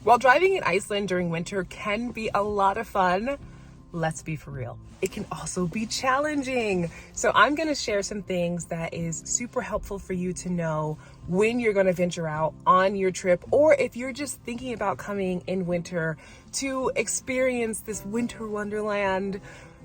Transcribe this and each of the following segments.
While driving in Iceland during winter can be a lot of fun, let's be for real, it can also be challenging. So I'm gonna share some things that is super helpful for you to know when you're gonna venture out on your trip, or if you're just thinking about coming in winter to experience this winter wonderland.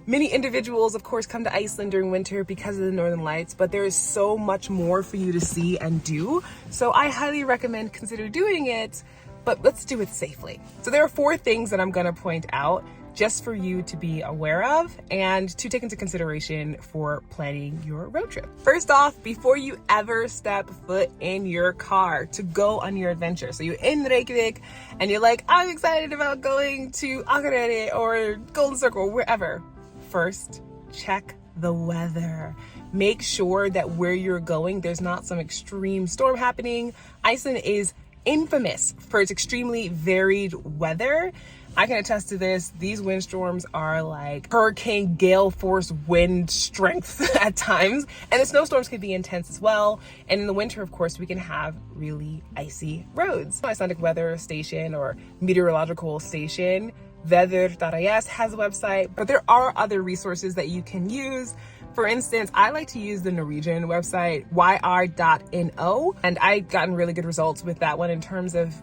Many individuals, of course, come to Iceland during winter because of the Northern Lights, but there is so much more for you to see and do. So I highly recommend consider doing it, but let's do it safely. So there are 4 things that I'm gonna point out just for you to be aware of and to take into consideration for planning your road trip. First off, before you ever step foot in your car to go on your adventure, so you're in Reykjavik and you're like, I'm excited about going to Akureyri or Golden Circle, wherever. First, check the weather. Make sure that where you're going, there's not some extreme storm happening. Iceland is infamous for its extremely varied weather. I can attest to this. These windstorms are like hurricane gale force wind strength at times. And the snowstorms can be intense as well. And in the winter, of course, we can have really icy roads. Icelandic weather station or meteorological station, vedur.is, has a website, but there are other resources that you can use. For instance, I like to use the Norwegian website, yr.no, and I've gotten really good results with that one in terms of,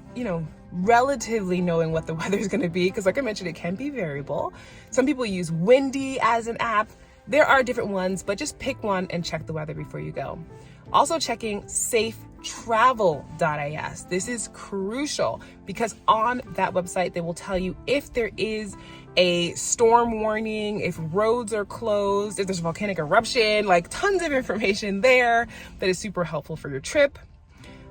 relatively knowing what the weather is going to be, because like I mentioned, it can be variable. Some people use Windy as an app. There are different ones, but just pick one and check the weather before you go. Also checking safetravel.is. This is crucial because on that website, they will tell you if there is a storm warning, if roads are closed, if there's a volcanic eruption, like tons of information there that is super helpful for your trip.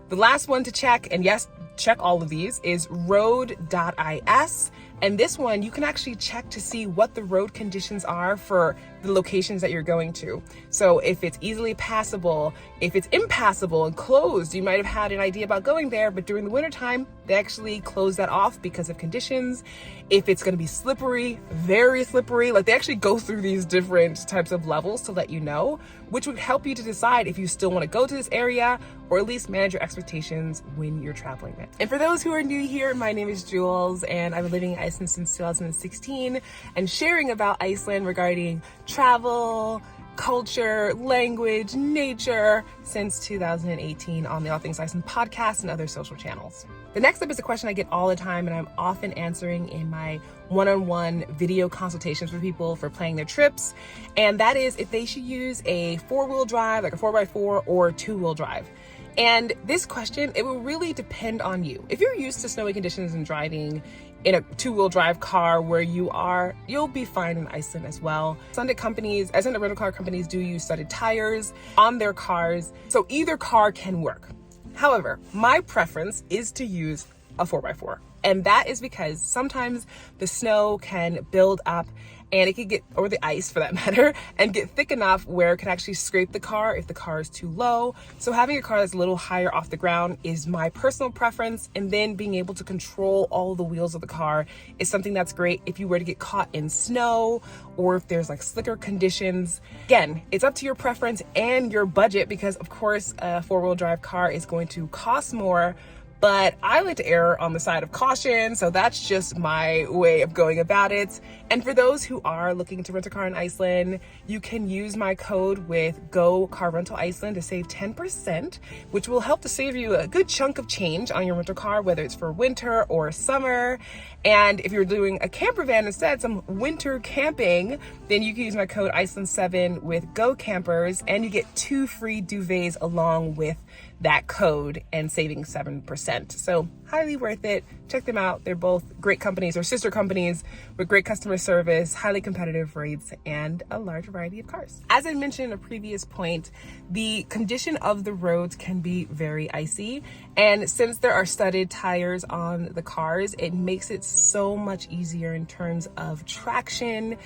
The last one to check, and yes, check all of these, is road.is. And this one, you can actually check to see what the road conditions are for the locations that you're going to. So if it's easily passable, if it's impassable and closed, you might have had an idea about going there, but during the wintertime, they actually close that off because of conditions. If it's gonna be slippery, very slippery, like they actually go through these different types of levels to let you know, which would help you to decide if you still wanna go to this area or at least manage your expectations when you're traveling it. And for those who are new here, my name is Jules and I've been living in Iceland since 2016 and sharing about Iceland regarding travel, culture, language, nature since 2018 on the All Things Iceland podcast and other social channels. The next up is a question I get all the time and I'm often answering in my one-on-one video consultations for people for planning their trips. And that is if they should use a 4-wheel drive, like a 4x4 or 2-wheel drive. And this question, it will really depend on you. If you're used to snowy conditions and driving in a 2-wheel drive car where you are, you'll be fine in Iceland as well. Icelandic rental car companies do use studded tires on their cars, so either car can work. However, my preference is to use a 4x4. And that is because sometimes the snow can build up and it can get, or the ice for that matter, and get thick enough where it can actually scrape the car if the car is too low. So having a car that's a little higher off the ground is my personal preference. And then being able to control all the wheels of the car is something that's great if you were to get caught in snow or if there's like slicker conditions. Again, it's up to your preference and your budget because of course a 4-wheel drive car is going to cost more. But I like to err on the side of caution, so that's just my way of going about it. And for those who are looking to rent a car in Iceland, you can use my code with Go Car Rental Iceland to save 10%, which will help to save you a good chunk of change on your rental car, whether it's for winter or summer. And if you're doing a camper van instead, some winter camping, then you can use my code Iceland7 with Go Campers, and you get 2 free duvets along with that code and saving 7%. So highly worth it. Check them out. They're both great companies or sister companies with great customer service, highly competitive rates, and a large variety of cars. As I mentioned in a previous point, the condition of the roads can be very icy. And since there are studded tires on the cars, it makes it so much easier in terms of traction.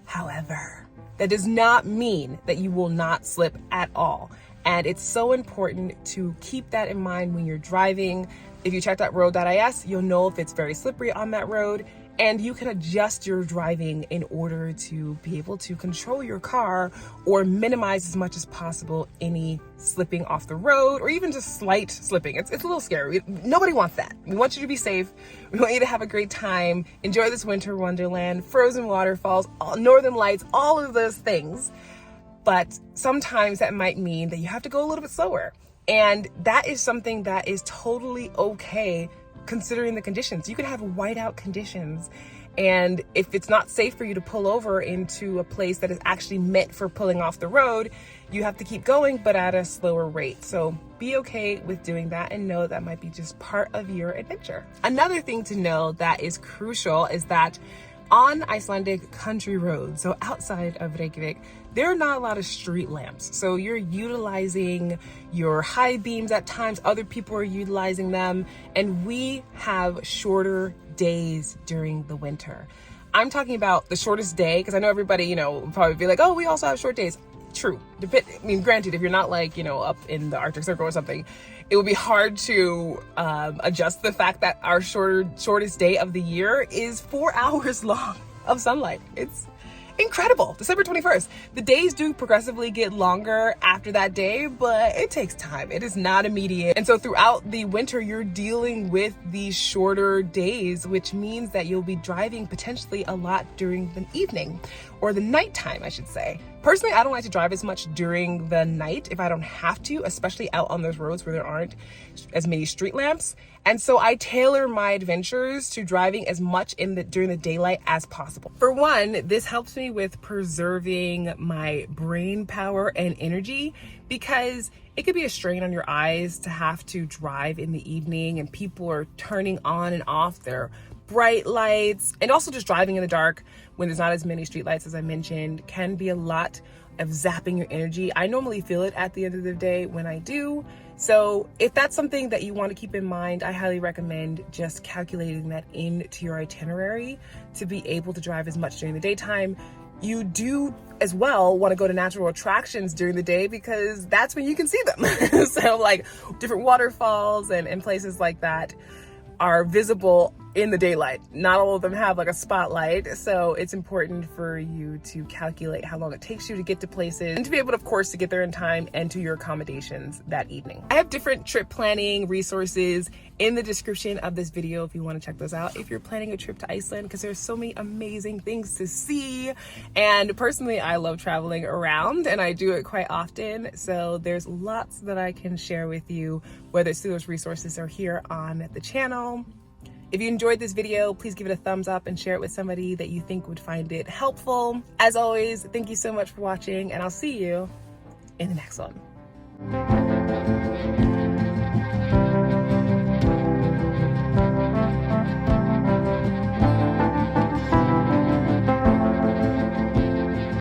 However, that does not mean that you will not slip at all. And it's so important to keep that in mind when you're driving. If you checked out road.is, you'll know if it's very slippery on that road. and you can adjust your driving in order to be able to control your car or minimize as much as possible any slipping off the road or even just slight slipping. It's a little scary. Nobody wants that. We want you to be safe. We want you to have a great time. Enjoy this winter wonderland, frozen waterfalls, northern lights, all of those things. But sometimes that might mean that you have to go a little bit slower. And that is something that is totally okay considering the conditions. You could have whiteout conditions, and if it's not safe for you to pull over into a place that is actually meant for pulling off the road, you have to keep going, but at a slower rate. So be okay with doing that and know that might be just part of your adventure. Another thing to know that is crucial is that on Icelandic country roads, so outside of Reykjavik, there are not a lot of street lamps. So you're utilizing your high beams at times, other people are utilizing them, and we have shorter days during the winter. I'm talking about the shortest day, because I know everybody, will probably be like, oh, we also have short days. True. Granted, if you're not up in the Arctic Circle or something, it would be hard to adjust the fact that our shortest day of the year is 4 hours long of sunlight. It's incredible. December 21st. The days do progressively get longer after that day, but it takes time. It is not immediate. And so throughout the winter, you're dealing with these shorter days, which means that you'll be driving potentially a lot during the evening or the nighttime, I should say. Personally, I don't like to drive as much during the night if I don't have to, especially out on those roads where there aren't as many street lamps. And so I tailor my adventures to driving as much during the daylight as possible. For one, this helps me with preserving my brain power and energy, because it could be a strain on your eyes to have to drive in the evening and people are turning on and off their bright lights, and also just driving in the dark when there's not as many street lights as I mentioned can be a lot of zapping your energy. I normally feel it at the end of the day when I do. So if that's something that you want to keep in mind, I highly recommend just calculating that into your itinerary to be able to drive as much during the daytime. You do as well want to go to natural attractions during the day, because that's when you can see them. So like different waterfalls and places like that are visible in the daylight. Not all of them have like a spotlight, so it's important for you to calculate how long it takes you to get to places and to be able to, of course, to get there in time and to your accommodations that evening. I have different trip planning resources in the description of this video if you want to check those out if you're planning a trip to Iceland, because there's so many amazing things to see. And personally, I love traveling around and I do it quite often, so there's lots that I can share with you, whether it's through those resources or here on the channel. If you enjoyed this video, please give it a thumbs up and share it with somebody that you think would find it helpful. As always, thank you so much for watching, and I'll see you in the next one.